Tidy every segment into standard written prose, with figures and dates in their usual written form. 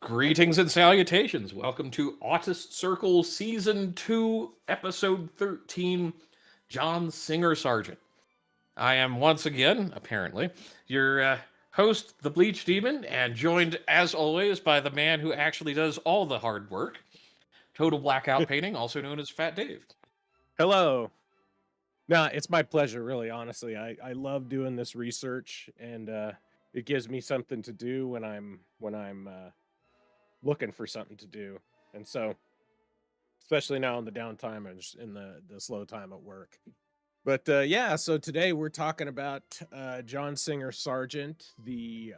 Greetings and salutations. Welcome to Autist Circle Season 2, Episode 13, John Singer Sargent. I am once again, apparently, your host, the Bleach Demon, and joined, as always, by the man who actually does all the hard work, Total Blackout Painting, also known as Fat Dave. Hello. No, it's my pleasure, really, honestly. I love doing this research and it gives me something to do when I'm looking for something to do. And so, especially now in the downtime and just in the slow time at work. But yeah, so today we're talking about John Singer Sargent, the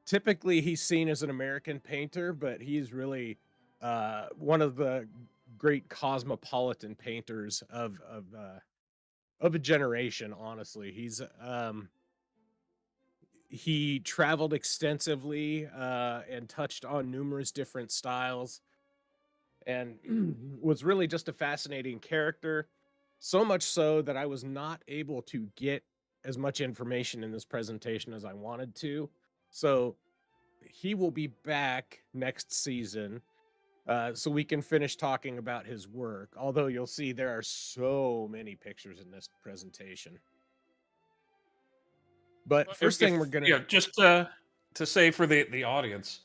typically he's seen as an American painter, but he's really one of the great cosmopolitan painters of a generation. Honestly, he traveled extensively and touched on numerous different styles, and was really just a fascinating character. So much so that I was not able to get as much information in this presentation as I wanted to. So he will be back next season so we can finish talking about his work. Although you'll see there are so many pictures in this presentation. But first thing we're gonna Just to say for the audience,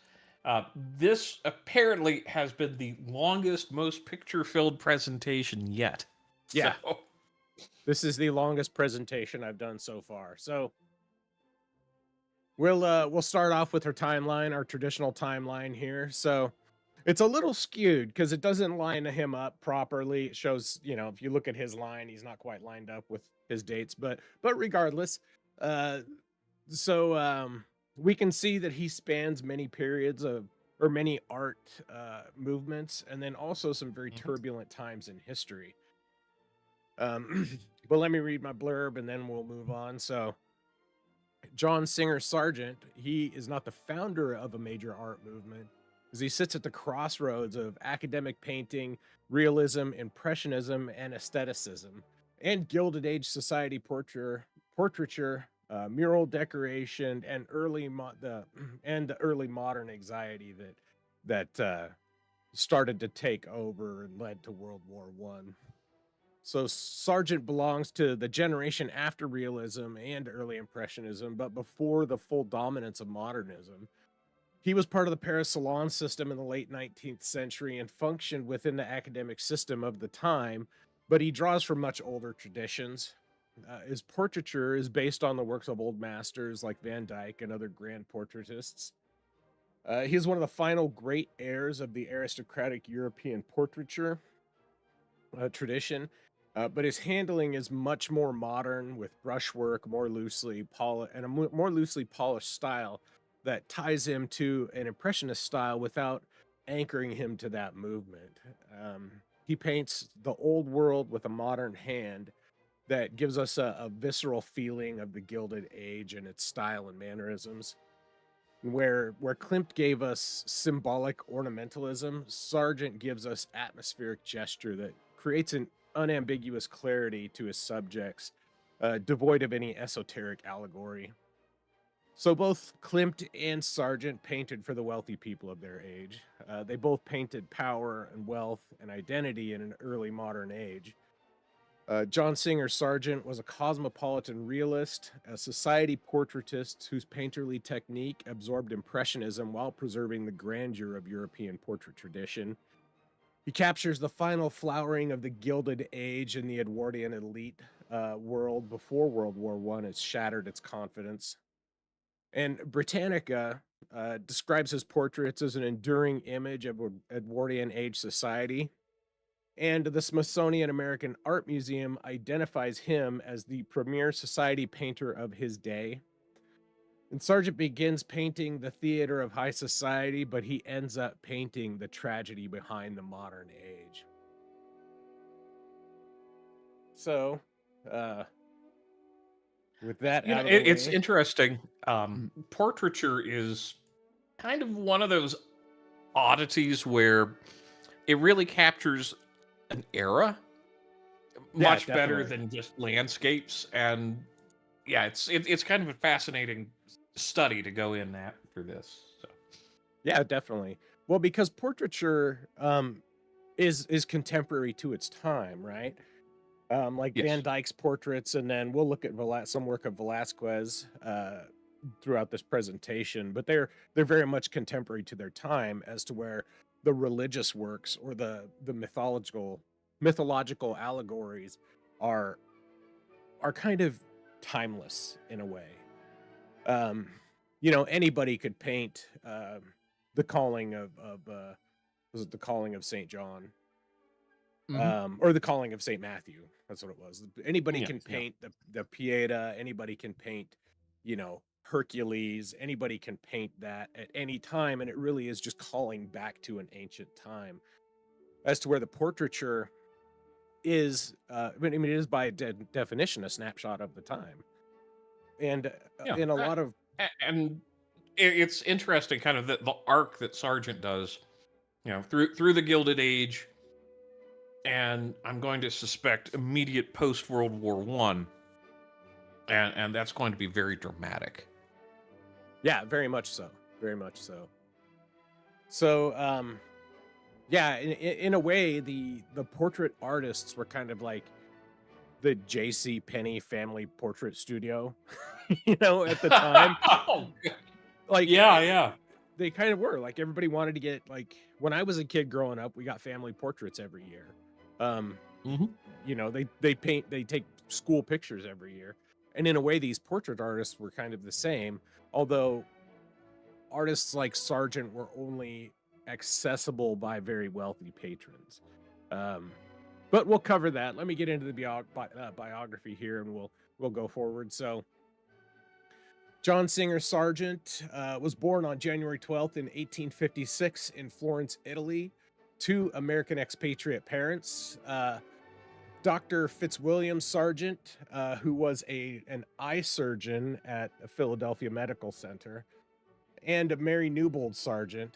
this apparently has been the longest, most picture-filled presentation yet. yeah, So, this is the longest presentation I've done so far. So we'll start off with our timeline, our traditional timeline here. So it's a little skewed because it doesn't line him up properly. It shows, if you look at his line, he's not quite lined up with his dates, but regardless, uh we can see that he spans many periods of or many art movements, and then also some very mhm. turbulent times in history. But let me read my blurb and then we'll move on. So John Singer Sargent, he is not the founder of a major art movement, as he sits at the crossroads of academic painting, realism, impressionism, and aestheticism, and Gilded Age society portraiture, mural decoration, and the early modern anxiety that started to take over and led to World War I. So Sargent belongs to the generation after realism and early impressionism, but before the full dominance of modernism. He was part of the Paris Salon system in the late 19th century and functioned within the academic system of the time, but he draws from much older traditions. His portraiture is based on the works of old masters like Van Dyck and other grand portraitists. He is one of the final great heirs of the aristocratic European portraiture tradition, but his handling is much more modern with brushwork, more loosely polished style that ties him to an impressionist style without anchoring him to that movement. He paints the old world with a modern hand that gives us a visceral feeling of the Gilded Age and its style and mannerisms. Where Klimt gave us symbolic ornamentalism, Sargent gives us atmospheric gesture that creates an unambiguous clarity to his subjects, devoid of any esoteric allegory. So both Klimt and Sargent painted for the wealthy people of their age. They both painted power and wealth and identity in an early modern age. John Singer Sargent was a cosmopolitan realist, a society portraitist whose painterly technique absorbed Impressionism while preserving the grandeur of European portrait tradition. He captures the final flowering of the Gilded Age in the Edwardian elite world before World War I has shattered its confidence. And Britannica describes his portraits as an enduring image of Edwardian age society, and the Smithsonian American Art Museum identifies him as the premier society painter of his day. And Sargent begins painting the theater of high society, but he ends up painting the tragedy behind the modern age. So, uh, with that out of the It's way, interesting. Portraiture is kind of one of those oddities where it really captures an era yeah, much better definitely. than just landscapes. And yeah, it's kind of a fascinating study to go in that for this. So. Yeah, definitely. Well, because portraiture is contemporary to its time, right? Like Van Yes. Dyck's portraits, and then we'll look at some work of Velasquez throughout this presentation. But they're very much contemporary to their time, as to where the religious works or the mythological allegories are are kind of timeless in a way. Um, anybody could paint the calling of was it the calling of Saint John, Hmm. or the calling of Saint Matthew? That's what it was. Anybody Yes. can Yeah. paint the Pieta. Anybody can paint, Hercules. Anybody can paint that at any time, and it really is just calling back to an ancient time. As to where the portraiture is, it is by definition a snapshot of the time, and Yeah. in a lot of And it's interesting, kind of the arc that Sargent does, through the Gilded Age, and I'm going to suspect immediate post World War One, and that's going to be very dramatic. yeah, very much so, very much so. So, yeah, in a way, the portrait artists were kind of like the J.C. Penney family portrait studio, at the time. Oh, Like, yeah, yeah. they kind of were. Like, everybody wanted to get, like, when I was a kid growing up, we got family portraits every year. Um, Hmm. they take school pictures every year. And in a way, these portrait artists were kind of the same, although artists like Sargent were only accessible by very wealthy patrons. Um, but we'll cover that. Let me get into the biography here, and we'll go forward. So, John Singer Sargent was born on January 12th in 1856 in Florence, Italy, to American expatriate parents. Dr. Fitzwilliam Sargent, who was an eye surgeon at the Philadelphia Medical Center, and Mary Newbold Sargent.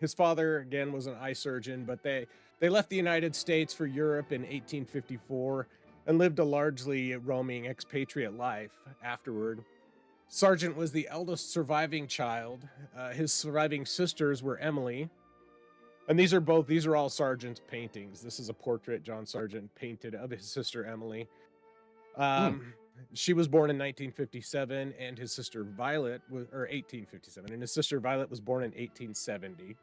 His father, again, was an eye surgeon, but they left the United States for Europe in 1854 and lived a largely roaming expatriate life afterward. Sargent was the eldest surviving child. His surviving sisters were Emily, and these are all Sargent's paintings. This is a portrait John Sargent painted of his sister Emily. Mm. She was born in 1957, and his sister Violet was, or 1857, and his sister Violet was born in 1870.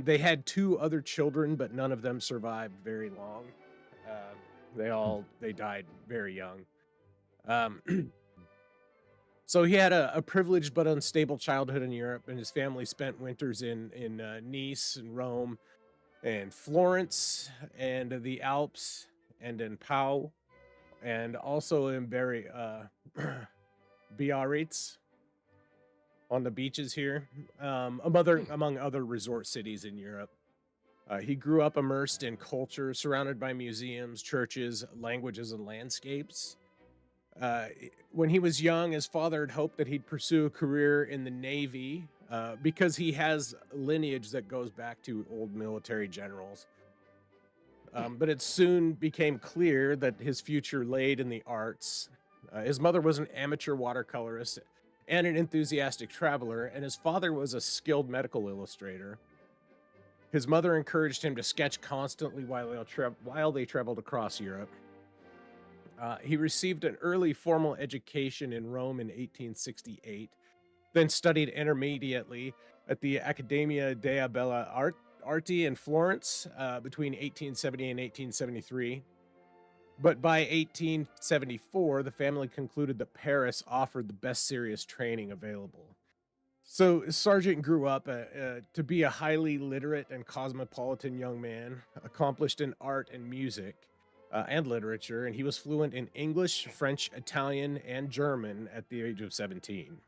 They had two other children, but none of them survived very long. Uh, they died very young. Um, so he had a privileged but unstable childhood in Europe, and his family spent winters in Nice and Rome and Florence and the Alps and in Pau and also in Biarritz on the beaches here, among other resort cities in Europe. He grew up immersed in culture, surrounded by museums, churches, languages, and landscapes. Uh, when he was young, his father had hoped that he'd pursue a career in the Navy because he has lineage that goes back to old military generals. But it soon became clear that his future laid in the arts. His mother was an amateur watercolorist and an enthusiastic traveler, and his father was a skilled medical illustrator. His mother encouraged him to sketch constantly while they traveled across Europe. He received an early formal education in Rome in 1868, then studied intermediately at the Accademia dei Arti in Florence between 1870 and 1873. But by 1874, the family concluded that Paris offered the best serious training available. So Sargent grew up to be a highly literate and cosmopolitan young man, accomplished in art and music and literature, and he was fluent in English, French, Italian, and German at the age of 17.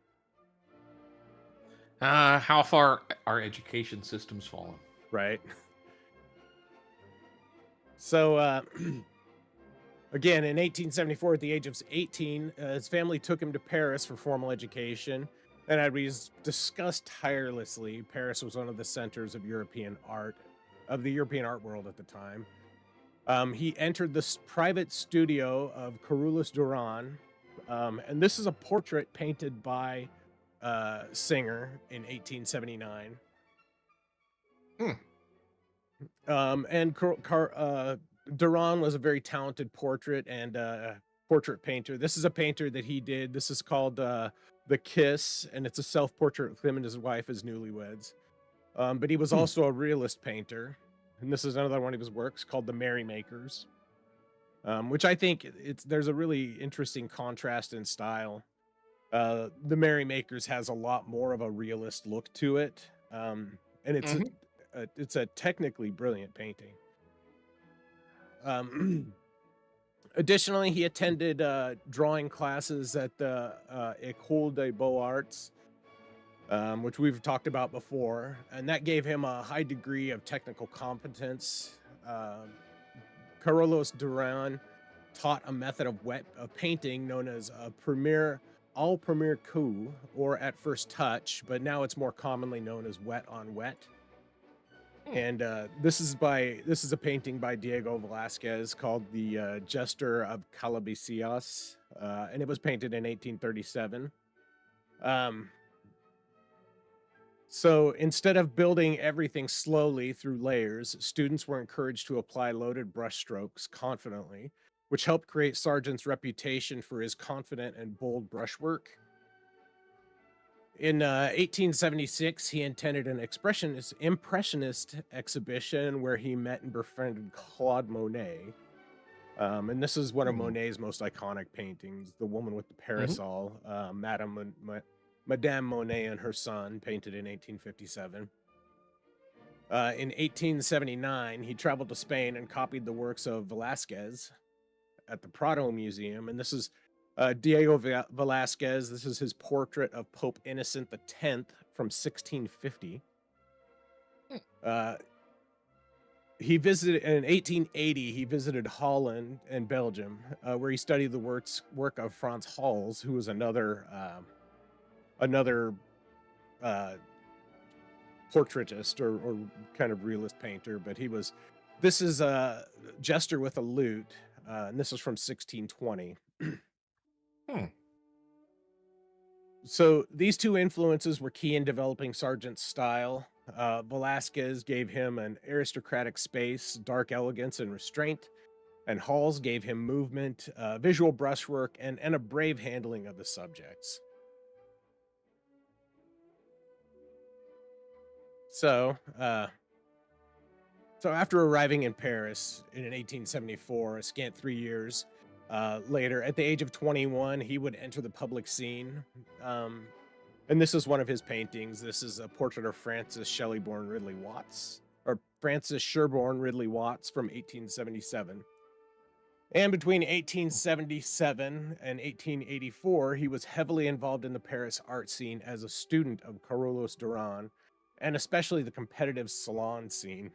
How far our education system's fallen? Right. So, again, in 1874, at the age of 18, his family took him to Paris for formal education. And as we discussed tirelessly, Paris was one of the centers of the European art world at the time. He entered this private studio of Carolus Duran, and this is a portrait painted by Singer in 1879. Hmm. And Duran was a very talented portrait and portrait painter. This is a painter that he did. This is called The Kiss, and it's a self-portrait of him and his wife as newlyweds. But he was Hmm. also a realist painter, and this is another one of his works called The Merrymakers, which I think there's a really interesting contrast in style. The Merrymakers has a lot more of a realist look to it, and Hmm. it's a technically brilliant painting. Additionally, he attended drawing classes at the École des Beaux-Arts, which we've talked about before, and that gave him a high degree of technical competence. Carolus Duran taught a method of painting known as a premier coup, or at first touch, but now it's more commonly known as wet on wet. Hmm. And this is a painting by Diego Velázquez called the Jester of Calabicias, and it was painted in 1837. Um, so instead of building everything slowly through layers, students were encouraged to apply loaded brushstrokes confidently, which helped create Sargent's reputation for his confident and bold brushwork. In 1876, he attended an impressionist exhibition where he met and befriended Claude Monet. And this is one of Hmm. Monet's most iconic paintings, The Woman with the Hmm. Parasol, Madame Monet and Her Son, painted in 1857. In 1879, he traveled to Spain and copied the works of Velázquez at the Prado Museum. And this is Diego Velázquez. This is his portrait of Pope Innocent X from 1650. Uh, he visited in 1880. He visited Holland and Belgium, where he studied the work of Frans Hals, who was another uh, portraitist or kind of realist painter. But this is a jester with a lute, and this is from 1620. Hmm. So these two influences were key in developing Sargent's style. Velasquez gave him an aristocratic space, dark elegance, and restraint, and Halls gave him movement, visual brushwork, and a brave handling of the subjects. So, after arriving in Paris in 1874, a scant 3 years later, at the age of 21, he would enter the public scene. And this is one of his paintings. This is a portrait of Francis Shelley-born Ridley Watts, or Francis Sherborne Ridley Watts from 1877. And between 1877 and 1884, he was heavily involved in the Paris art scene as a student of Carolus Duran, and especially the competitive salon scene.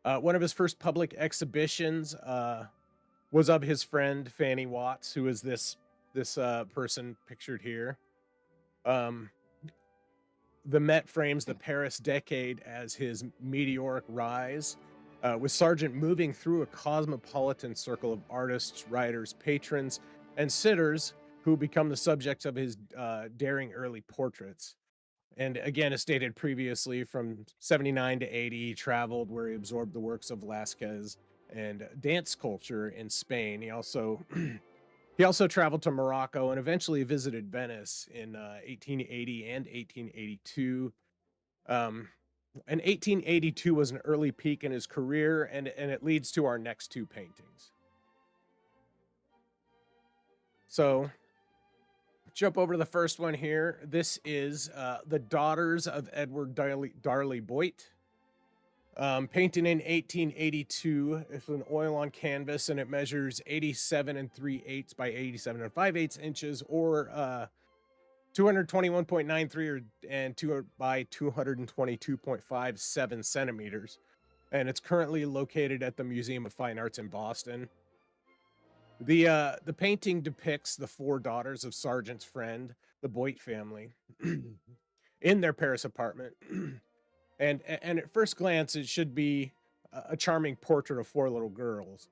One of his first public exhibitions was of his friend Fanny Watts, who is this person pictured here. Um, the Met frames the Paris decade as his meteoric rise, with Sargent moving through a cosmopolitan circle of artists, writers, patrons, and sitters who become the subjects of his daring early portraits. And again, as stated previously, from 79 to 80, he traveled where he absorbed the works of Velázquez and dance culture in Spain. He also he also traveled to Morocco and eventually visited Venice in 1880 and 1882. Um, and 1882 was an early peak in his career, and it leads to our next two paintings. So, jump over to the first one here. This is The Daughters of Edward Darley Boit. Painted in 1882. It's an oil on canvas, and it measures 87 and 3/8 by 87 and 5/8 inches, or 221.93 and 2 by 222.57 centimeters. And it's currently located at the Museum of Fine Arts in Boston. The painting depicts the four daughters of Sargent's friend, the Boit family, in their Paris apartment. And at first glance, it should be a charming portrait of four little girls.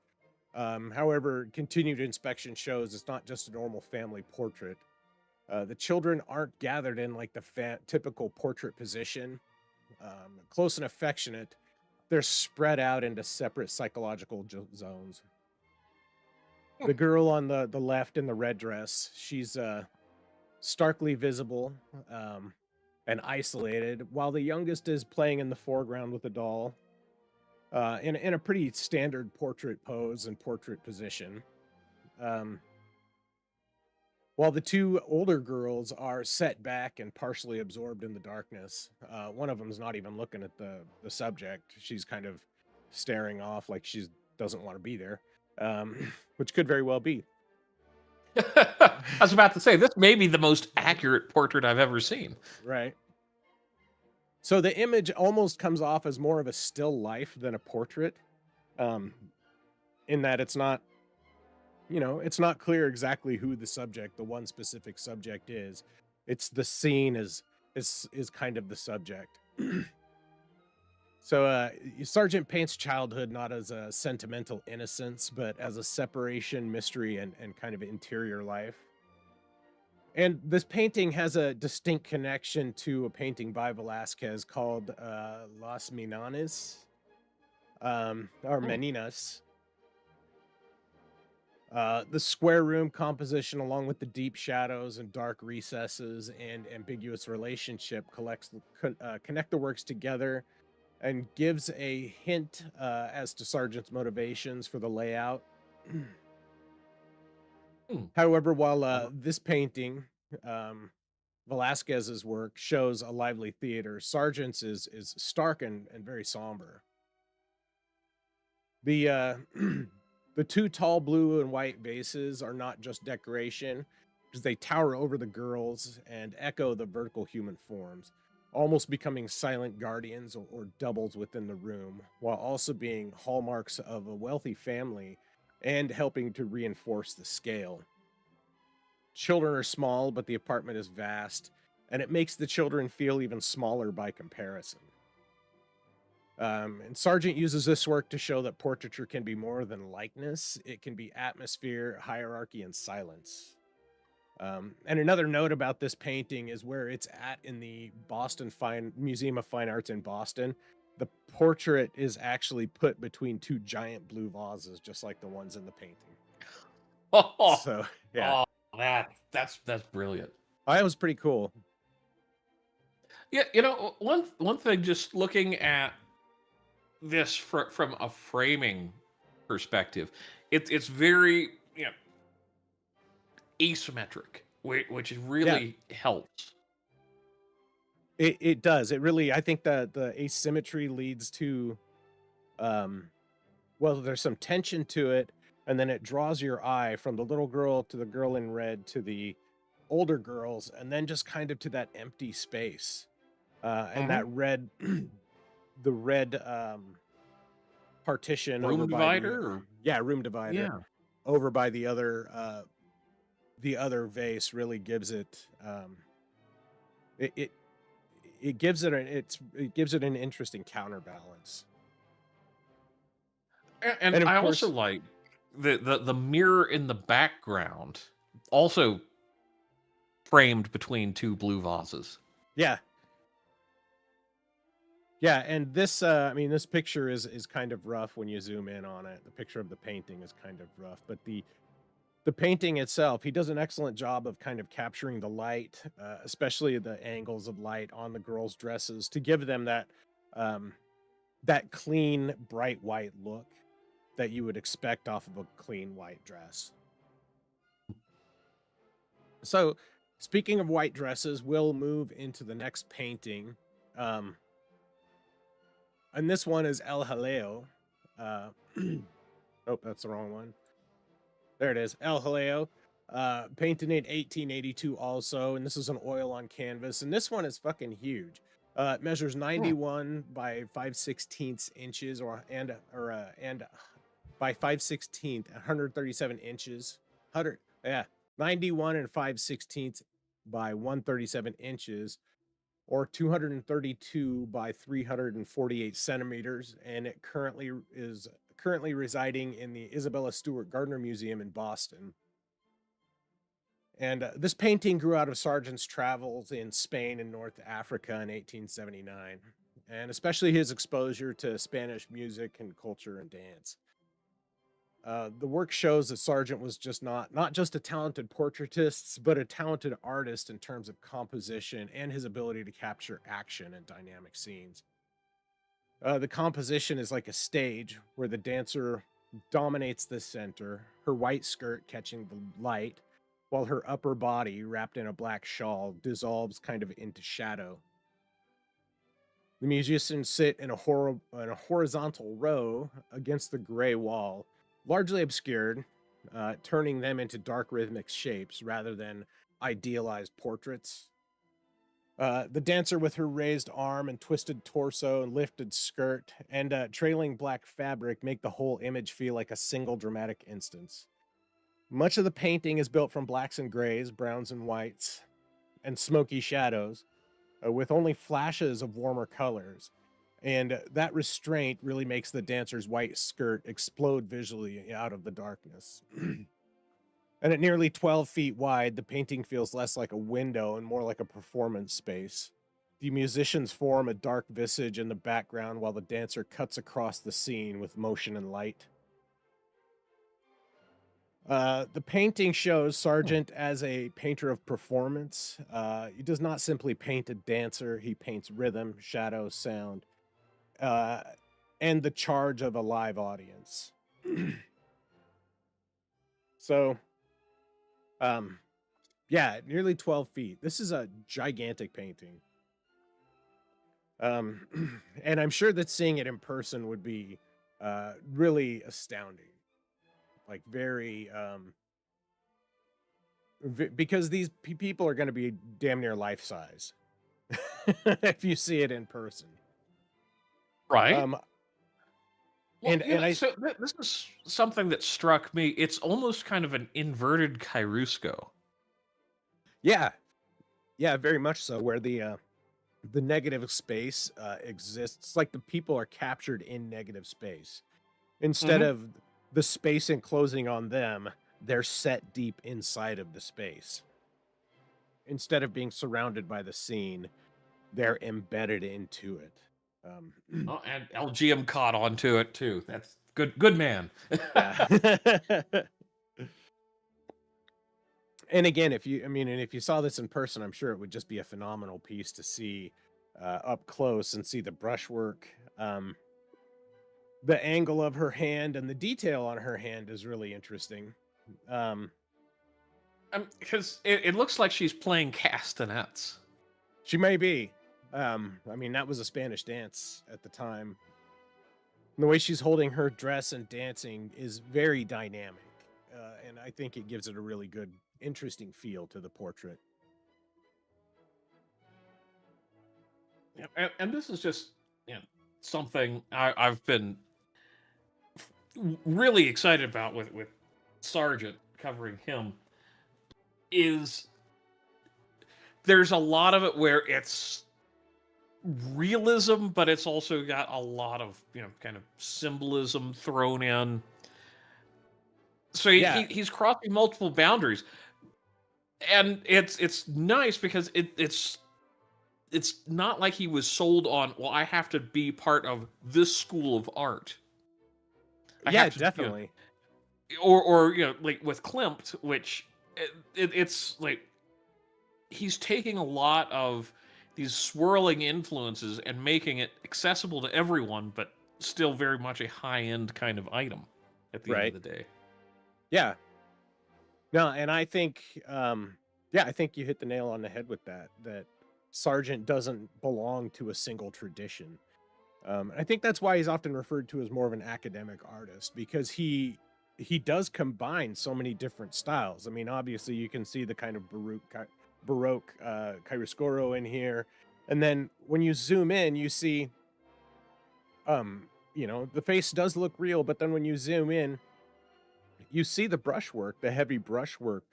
However, continued inspection shows it's not just a normal family portrait. The children aren't gathered in like the typical portrait position, close and affectionate. They're spread out into separate psychological zones. The girl on the left in the red dress, she's starkly visible, and isolated, while the youngest is playing in the foreground with a doll, in a pretty standard portrait pose and portrait position. Um, while the two older girls are set back and partially absorbed in the darkness. One of them's not even looking at the subject. She's kind of staring off like she doesn't want to be there, which could very well be. I was about to say, this may be the most accurate portrait I've ever seen. Right. So the image almost comes off as more of a still life than a portrait, um, in that it's not, it's not clear exactly who the subject, the one specific subject is. It's the scene is kind of the subject. So Sargent paints childhood not as a sentimental innocence, but as a separation, mystery, and kind of interior life. And this painting has a distinct connection to a painting by Velázquez called Las Meninas, or Hmm. Meninas. The square room composition, along with the deep shadows and dark recesses and ambiguous relationship, connect the works together and gives a hint as to Sargent's motivations for the layout. Hmm. However, while this painting, um, Velázquez's work, shows a lively theater, Sargent's is stark and very somber. The the two tall blue and white vases are not just decoration, because they tower over the girls and echo the vertical human forms, almost becoming silent guardians or doubles within the room, while also being hallmarks of a wealthy family and helping to reinforce the scale. Children are small, but the apartment is vast, and it makes the children feel even smaller by comparison. And Sargent uses this work to show that portraiture can be more than likeness. It can be atmosphere, hierarchy, and silence. And another note about this painting is where it's at in the Museum of Fine Arts in Boston. The portrait is actually put between two giant blue vases, just like the ones in the painting. Oh, So yeah, that's brilliant. that was pretty cool. Yeah, one thing, just looking at this from a framing perspective, it's very asymmetric, which really helps. It does. It really, I think that the asymmetry leads to, well, there's some tension to it, and then it draws your eye from the little girl to the girl in red to the older girls, and then just kind of to that empty space, and that red, the red partition Room over by divider? room divider, Yeah. over by the other vase really gives it, it gives it an interesting counterbalance. And And of I also course, like the mirror in the background, also framed between two blue vases. yeah. Yeah, and this I mean, this picture is kind of rough when you zoom in on it. The picture of the painting is kind of rough, but the painting itself, he does an excellent job of kind of capturing the light, especially the angles of light on the girls' dresses, to give them um, that clean, bright white look that you would expect off of a clean white dress. So, speaking of white dresses, we'll move into the next painting. Um, and this one is El Jaleo. Uh, oh, that's the wrong one. There it is. El Jaleo. Painted in 1882 also. And this is an oil on canvas. And this one is fucking huge. It measures 91 by 5/16 inches and by 5/16, 137 inches. 91 and 5/16 by 137 inches, or 232 by 348 centimeters, and it currently residing in the Isabella Stewart Gardner Museum in Boston. And this painting grew out of Sargent's travels in Spain and North Africa in 1879, and especially his exposure to Spanish music and culture and dance. The work shows that Sargent was just not just a talented portraitist, but a talented artist in terms of composition and his ability to capture action and dynamic scenes. The composition is like a stage where the dancer dominates the center, her white skirt catching the light, while her upper body, wrapped in a black shawl, dissolves kind of into shadow. The musicians sit in a horizontal row against the gray wall, largely obscured, turning them into dark rhythmic shapes rather than idealized portraits. The dancer with her raised arm and twisted torso and lifted skirt and trailing black fabric make the whole image feel like a single dramatic instance. Much of the painting is built from blacks and grays, browns and whites, and smoky shadows, with only flashes of warmer colors. And that restraint really makes the dancer's white skirt explode visually out of the darkness. And at nearly 12 feet wide, the painting feels less like a window and more like a performance space. The musicians form a dark visage in the background while the dancer cuts across the scene with motion and light. The painting shows Hmm. Sargent as a painter of performance. He does not simply paint a dancer, he paints rhythm, shadow, sound, uh, and the charge of a live audience. So, um, yeah, nearly 12 feet. This is a gigantic painting. And I'm sure that seeing it in person would be really astounding. Like, very, because these people are going to be damn near life size if you see it in person. Right. Um, Well, and I, so this is something that struck me. It's almost kind of an inverted Kairusko. yeah, yeah, very much so. Where the negative space exists, like the people are captured in negative space instead Hmm. of the space enclosing on them. They're set deep inside of the space instead of being surrounded by the scene. They're embedded into it. Oh, and LGM caught on to it too. That's good. Good man. Yeah. And again, and if you saw this in person, I'm sure it would just be a phenomenal piece to see up close and see the brushwork. The angle of her hand and the detail on her hand is really interesting. Um, Because it looks like she's playing castanets. she may be. That was a Spanish dance at the time. And the way she's holding her dress and dancing is very dynamic. And I think it gives it a really good, interesting feel to the portrait. Yeah, and this is just, you know, something I've been really excited about with Sargent covering him is there's a lot of it where it's realism, but it's also got a lot of, kind of symbolism thrown in. So Yeah, he's crossing multiple boundaries, and it's nice because it's not like he was sold on, well, I have to be part of this school of art. I yeah, have to, definitely. or like with Klimt, which it's like he's taking a lot of these swirling influences and making it accessible to everyone, but still very much a high-end kind of item at the end of Right. the day. Yeah. No, and I think, yeah, I think you hit the nail on the head with that. That Sargent doesn't belong to a single tradition. I think that's why he's often referred to as more of an academic artist because he does combine so many different styles. I mean, obviously, you can see the kind of Baroque chiaroscuro in here, and then when you zoom in, you see, the face does look real, but then when you zoom in, you see the brushwork, the heavy brushwork,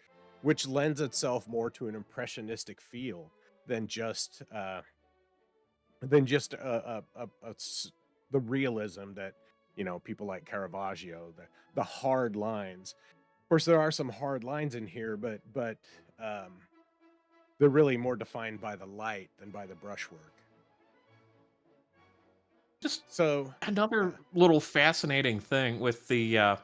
which lends itself more to an impressionistic feel than just the realism that people like Caravaggio, the hard lines. Of course, there are some hard lines in here, but they're really more defined by the light than by the brushwork. Just So, another yeah. little fascinating thing with the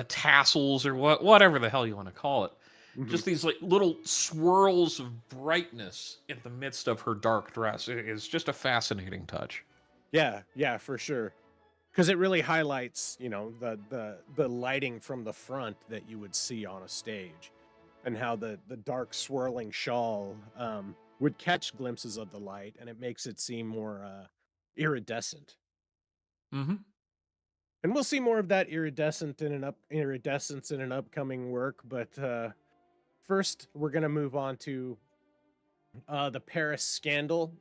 tassels or whatever the hell you want to call it. Mhm. Just these like little swirls of brightness in the midst of her dark dress. It is just a fascinating touch. Yeah, for sure. Because it really highlights, the lighting from the front that you would see on a stage, and how the dark swirling shawl would catch glimpses of the light, and it makes it seem more iridescent. Hmm. And we'll see more of that iridescence in an upcoming work. But first, we're gonna move on to the Paris scandal.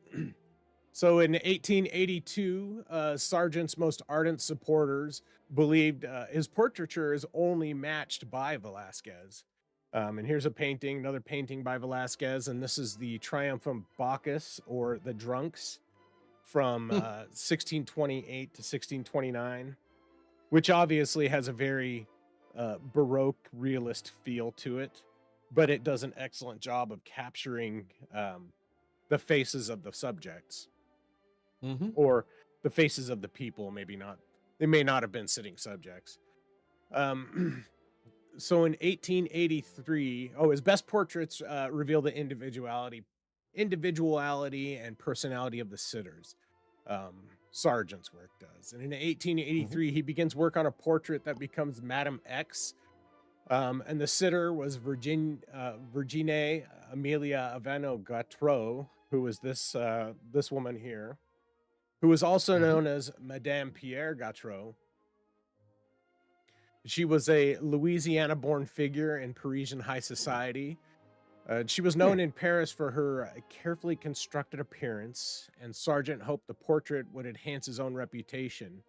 So in 1882, Sargent's most ardent supporters believed his portraiture is only matched by Velázquez. And here's another painting by Velázquez, and this is the Triumphant Bacchus, or the Drunks, from 1628 to 1629, which obviously has a very Baroque realist feel to it, but it does an excellent job of capturing the faces of the subjects, Hmm. or the faces of the people. Maybe not, they may not have been sitting subjects. um so in 1883, his best portraits reveal the individuality and personality of the sitters. Sargent's work does. And in Hmm. 1883, he begins work on a portrait that becomes Madame X. And the sitter was Virginie Amelia Avano Gautreau, who was this woman here, who was also Hmm. known as Madame Pierre Gautreau. She was a Louisiana-born figure in Parisian high society. She was known in Paris for her carefully constructed appearance, and Sargent hoped the portrait would enhance his own reputation.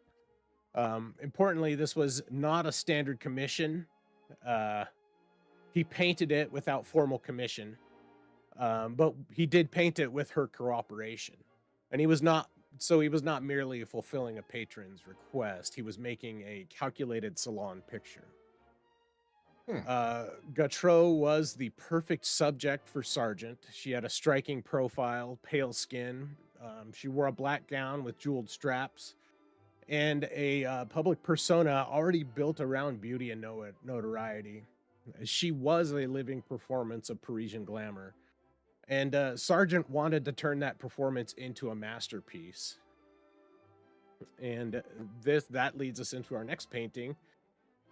Importantly, this was not a standard commission. Uh, he painted it without formal commission, but he did paint it with her cooperation. And he was not merely fulfilling a patron's request, he was making a calculated salon picture. Hmm. Gautreau was the perfect subject for Sargent. She had a striking profile, pale skin. She wore a black gown with jeweled straps, and a public persona already built around beauty and notoriety. She was a living performance of Parisian glamour, and Sargent wanted to turn that performance into a masterpiece. And that leads us into our next painting,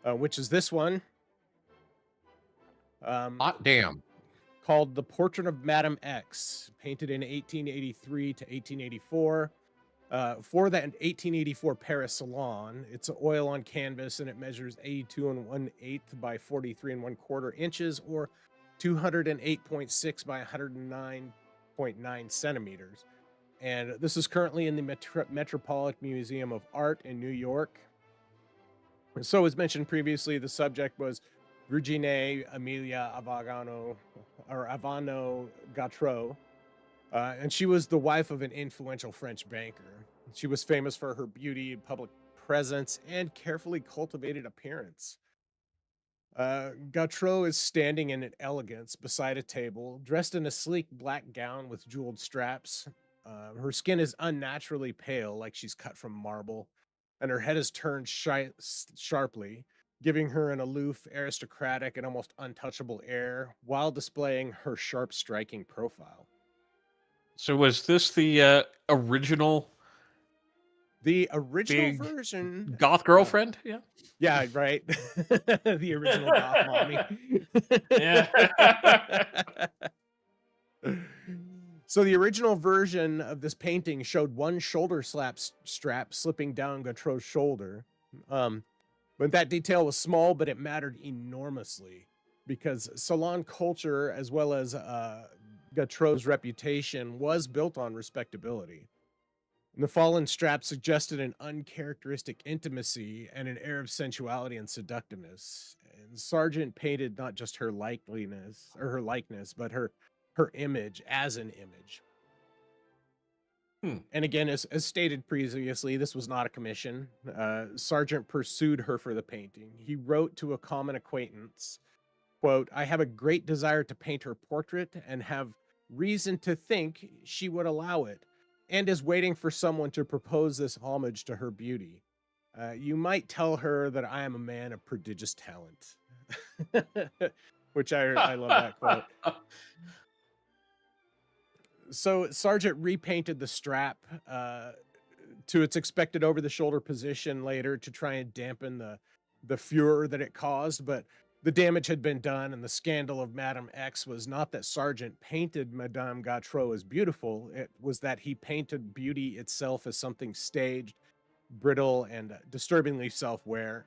which is this one. Um, Hot damn. Called The Portrait of Madame X, painted in 1883 to 1884. For that 1884 Paris Salon, it's oil on canvas, and it measures 82 and 1/8 by 43 and 1/4 inches, or 208.6 by 109.9 centimeters. And this is currently in the Metropolitan Museum of Art in New York. So, as mentioned previously, the subject was Virginie Amelia Avano Gautreau, and she was the wife of an influential French banker. She was famous for her beauty, public presence, and carefully cultivated appearance. Gautreau is standing in an elegance beside a table, dressed in a sleek black gown with jeweled straps. Her skin is unnaturally pale, like she's cut from marble, and her head is turned sharply, giving her an aloof, aristocratic, and almost untouchable air, while displaying her sharp, striking profile. So was this the original The original big version, goth uh, girlfriend? Yeah. yeah, right. The original goth mommy. Yeah. So the original version of this painting showed one shoulder strap slipping down Gautreau's shoulder. Um, but that detail was small, but it mattered enormously, because salon culture, as well as Gautreau's reputation, was built on respectability. And the fallen strap suggested an uncharacteristic intimacy and an air of sensuality and seductiveness. And Sargent painted not just her likeness, but her image as an image. Hmm. And again, as stated previously, this was not a commission. Sargent pursued her for the painting. He wrote to a common acquaintance quote, "I have a great desire to paint her portrait and have reason to think she would allow it, and is waiting for someone to propose this homage to her beauty. You might tell her that I am a man of prodigious talent." Which I love that quote. So Sargent repainted the strap to its expected over-the-shoulder position later to try and dampen the furor that it caused, but the damage had been done, and the scandal of Madame X was not that Sargent painted Madame Gautreau as beautiful; it was that he painted beauty itself as something staged, brittle, and disturbingly self-aware.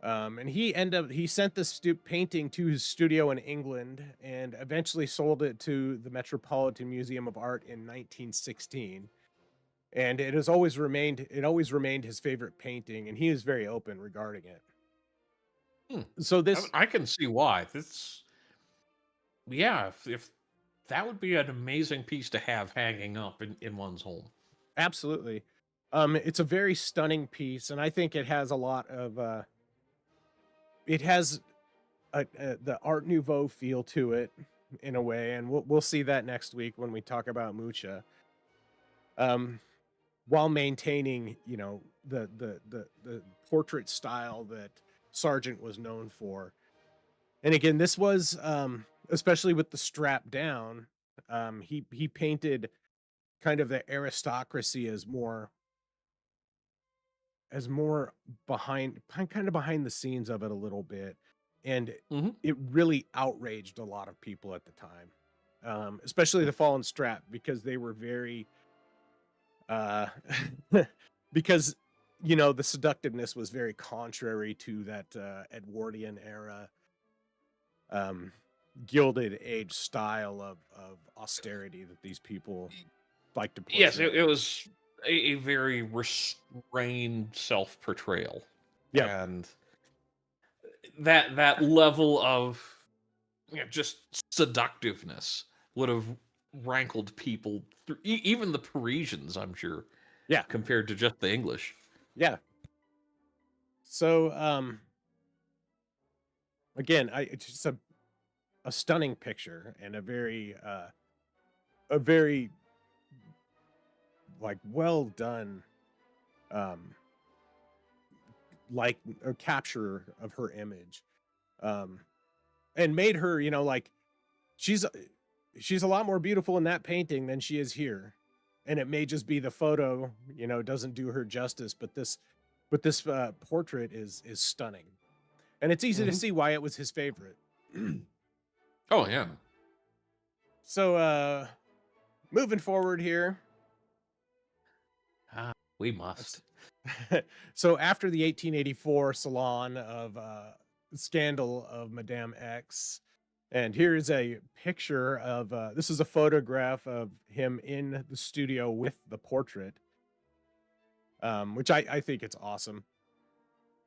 And he sent this painting to his studio in England and eventually sold it to the Metropolitan Museum of Art in 1916. And it always remained his favorite painting, and he is very open regarding it. Hmm. So I this I can see why. This, yeah, if that would be an amazing piece to have hanging up in one's home. Absolutely. It's a very stunning piece, and I think it has a lot of it has the Art Nouveau feel to it in a way, and we'll see that next week when we talk about Mucha. Um, while maintaining, the portrait style that Sargent was known for. And again, this was especially with the strap down, he painted kind of the aristocracy as more kind of behind the scenes of it a little bit, and Hmm. it really outraged a lot of people at the time, especially the fallen strap, because they were very uh because the seductiveness was very contrary to that Edwardian era um gilded age style of austerity that these people like to Yes, portray. it was a very restrained self portrayal, Yep. and that level of, just seductiveness would have rankled people, even the Parisians, I'm sure, Yeah. compared to just the English. Yeah. So again, it's just a stunning picture and a very like well done um like a capture of her image, um and made her, like she's she's a lot more beautiful in that painting than she is here. And it may just be the photo, doesn't do her justice, but this portrait is stunning, and it's easy to Hmm. see why it was his favorite. Oh yeah. So moving forward here. We must. So after the 1884 Salon of scandal of Madame X, and here's a picture of this is a photograph of him in the studio with the portrait, which I think it's awesome.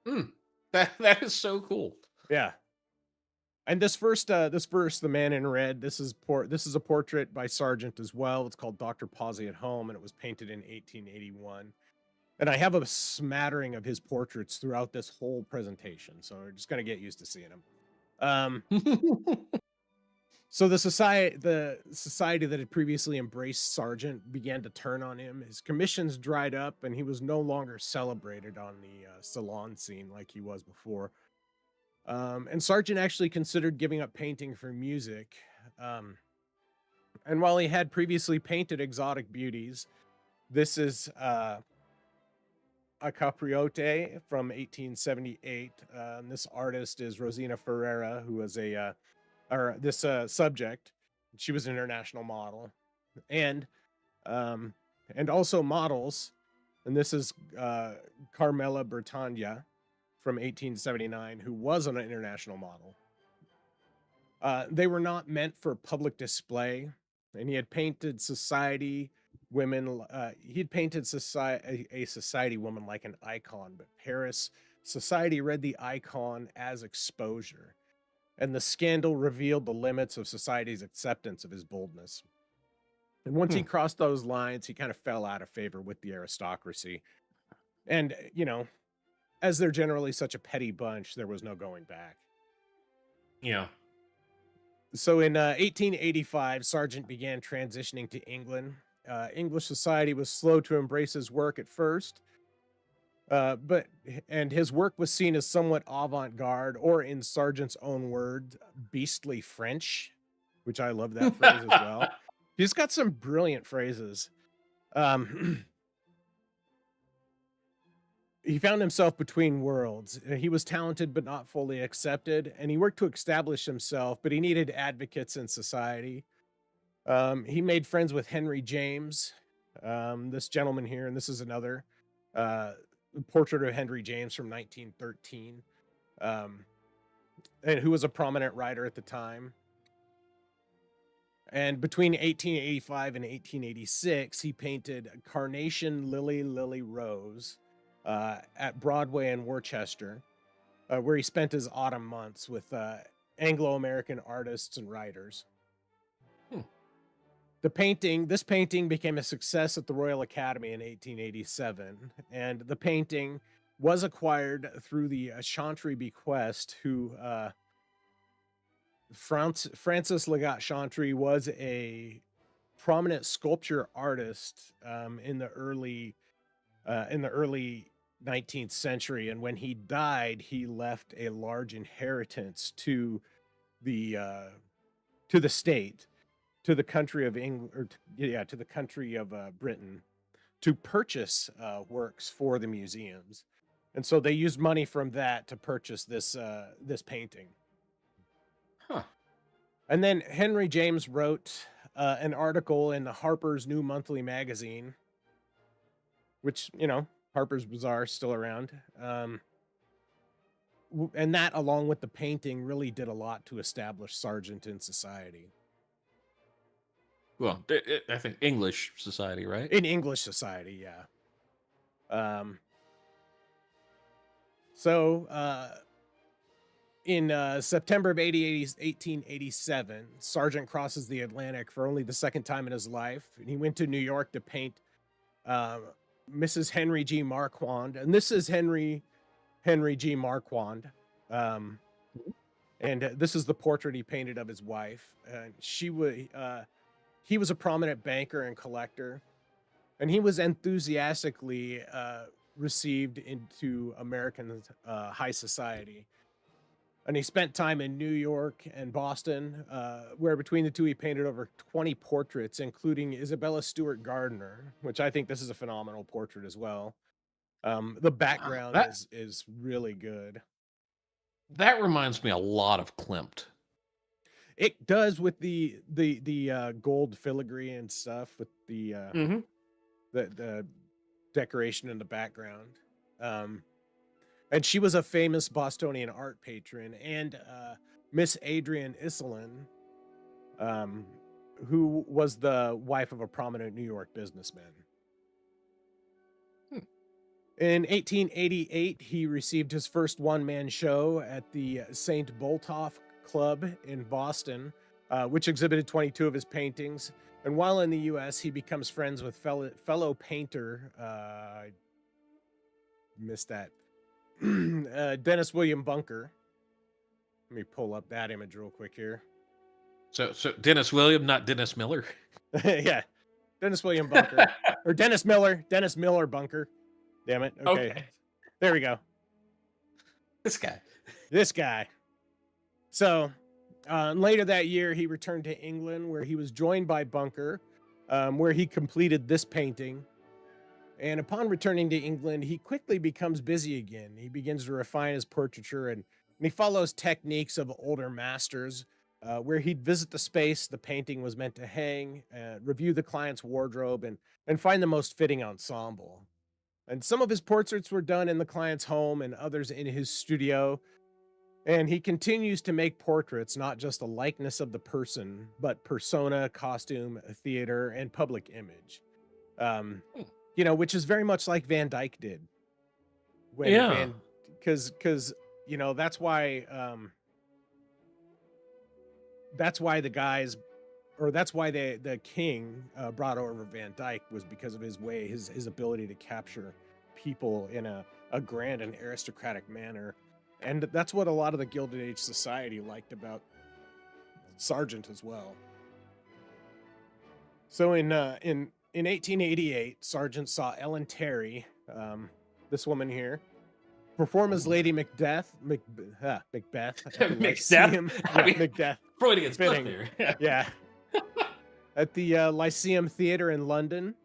Mm, that is so cool. Yeah. And this first, The Man in Red, this is a portrait by Sargent as well. It's called Dr. Posey at Home, and it was painted in 1881. And I have a smattering of his portraits throughout this whole presentation, so we're just gonna get used to seeing them. Um, so the society that had previously embraced Sargent began to turn on him. His commissions dried up, and he was no longer celebrated on the salon scene like he was before. And Sargent actually considered giving up painting for music. Um, and while he had previously painted exotic beauties, this is a Capriote from 1878. And this artist is Rosina Ferreira, who was or this subject. She was an international model, and um, and also models. And this is Carmela Bertagna from 1879, who was an international model. They were not meant for public display, and he had painted society women. He had painted a society woman like an icon, but Paris society read the icon as exposure, and the scandal revealed the limits of society's acceptance of his boldness. And once he Hmm. crossed those lines, he kind of fell out of favor with the aristocracy. And as they're generally such a petty bunch, there was no going back. Yeah. So in 1885, Sargent began transitioning to England. English society was slow to embrace his work at first, but his work was seen as somewhat avant-garde, or in Sargent's own words, beastly French, which I love that phrase as well. He's got some brilliant phrases. Um, he found himself between worlds. He was talented but not fully accepted, and he worked to establish himself, but he needed advocates in society. He made friends with Henry James, this gentleman here, and this is another uh, portrait of Henry James from 1913, um, and who was a prominent writer at the time. And between 1885 and 1886, he painted Carnation Lily Lily Rose at Broadway in Worcester, where he spent his autumn months with Anglo-American artists and writers. Hmm. This painting became a success at the Royal Academy in 1887, and the painting was acquired through the Chantry bequest, who Francis Legat Chantry was a prominent sculpture artist in the early 19th century, and when he died, he left a large inheritance the uh, to the state, to the country of England, to the country of Britain, to purchase works for the museums, and so they used money from that to purchase this painting. Huh. And then Henry James wrote an article in the Harper's New Monthly magazine, which, Harper's Bazaar is still around. And that, along with the painting, really did a lot to establish Sargent in society. Well, I think English society, right? In English society, yeah. In September of 1887, Sargent crosses the Atlantic for only the second time in his life, and he went to New York to paint Mrs. Henry G. Marquand, and this is Henry G. Marquand, and this is the portrait he painted of his wife. And he was a prominent banker and collector, and he was enthusiastically received into American high society. And he spent time in New York and Boston, where between the two he painted over 20 portraits, including Isabella Stewart Gardner, which I think this is a phenomenal portrait as well. The background That is really good. that reminds me a lot of Klimt. It does, with the gold filigree and stuff, with Mm-hmm. the decoration in the background. And she was a famous Bostonian art patron, and Miss Adrienne Iselin, who was the wife of a prominent New York businessman. In 1888, he received his first one-man show at the St. Botolph Club in Boston, which exhibited 22 of his paintings. And while in the U.S., he becomes friends with fellow painter, I missed that, Dennis William Bunker. Let me pull up that image real quick here. So Dennis William, not Dennis Miller. Yeah, Dennis William Bunker. Or Dennis Miller Bunker. Damn it. Okay. There we go. This guy. So later that year, he returned to England, where he was joined by Bunker, where he completed this painting. And upon returning to England, he quickly becomes busy again. He begins to refine his portraiture, and he follows techniques of older masters, where he'd visit the space the painting was meant to hang, review the client's wardrobe, and find the most fitting ensemble. And some of his portraits were done in the client's home and others in his studio. And he continues to make portraits, not just a likeness of the person, but persona, costume, theater, and public image. Which is very much like Van Dyck did. Because that's why the king brought over Van Dyck, was because of his way, his ability to capture people in a grand and aristocratic manner. And that's what a lot of the Gilded Age society liked about Sargent as well. So in 1888, Sargent saw Ellen Terry, this woman here, perform as Lady Macbeth at the Macbeth. Lyceum. I Yeah, mean, Macbeth. Freudian slip Fitting. there. Yeah. At the Lyceum Theater in London.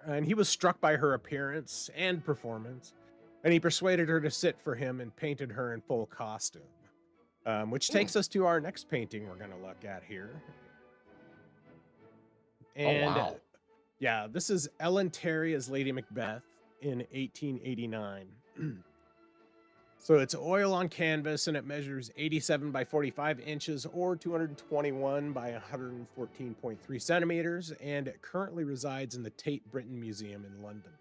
And he was struck by her appearance and performance, and he persuaded her to sit for him and painted her in full costume. Which takes us to our next painting we're going to look at here. And Oh, wow. yeah, this is Ellen Terry as Lady Macbeth in 1889. So it's oil on canvas, and it measures 87 by 45 inches or 221 by 114.3 centimeters, and it currently resides in the Tate Britain Museum in London.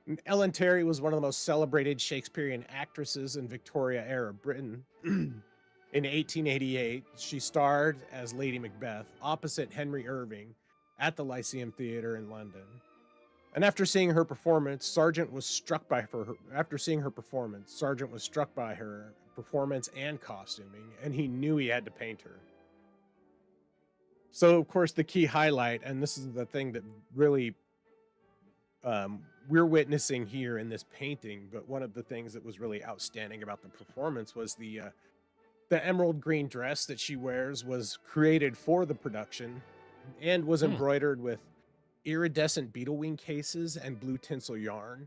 And Ellen Terry was one of the most celebrated Shakespearean actresses in Victoria-era Britain. In 1888, she starred as Lady Macbeth opposite Henry Irving at the Lyceum Theater in London. And after seeing her performance, Sargent was struck by her performance and costuming, and he knew he had to paint her. So, of course, the key highlight, and this is the thing that really we're witnessing here in this painting, but one of the things that was really outstanding about the performance was the emerald green dress that she wears was created for the production and was embroidered with iridescent beetle wing cases and blue tinsel yarn,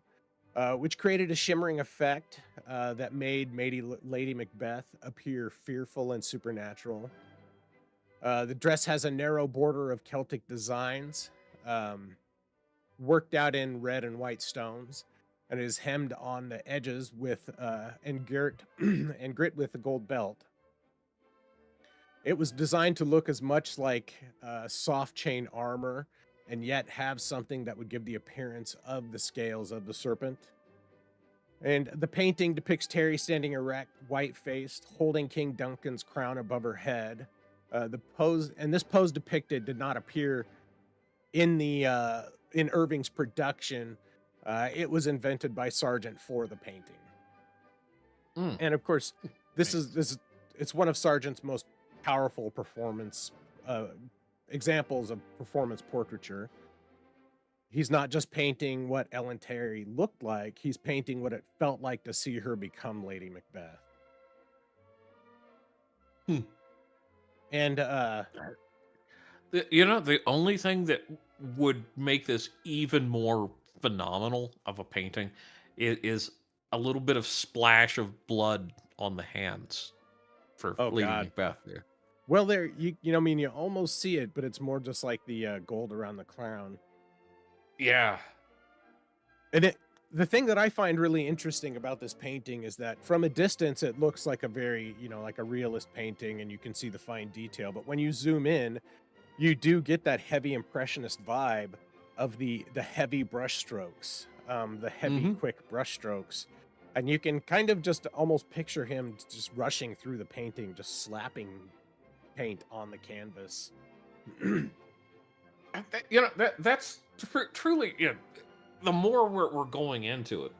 which created a shimmering effect that made Lady Macbeth appear fearful and supernatural. The dress has a narrow border of Celtic designs, worked out in red and white stones, and is hemmed on the edges with and grit with a gold belt. It was designed to look as much like soft chain armor, and yet have something that would give the appearance of the scales of the serpent. And the painting depicts Terry standing erect, white-faced, holding King Duncan's crown above her head. This pose depicted did not appear in Irving's production. It was invented by Sargent for the painting. And of course, it's one of Sargent's most powerful performance examples of performance portraiture. He's not just painting what Ellen Terry looked like, he's painting what it felt like to see her become Lady Macbeth. And the only thing that would make this even more phenomenal of a painting is a little bit of splash of blood on the hands for Lady Macbeth there. Well, there you almost see it, but it's more just like the gold around the crown. Yeah. And the thing that I find really interesting about this painting is that from a distance, it looks like a very, like a realist painting, and you can see the fine detail. But when you zoom in, you do get that heavy impressionist vibe of the heavy brush strokes, the heavy, quick brush strokes. And you can kind of just almost picture him just rushing through the painting, just slapping paint on the canvas. That's truly, the more we're going into it,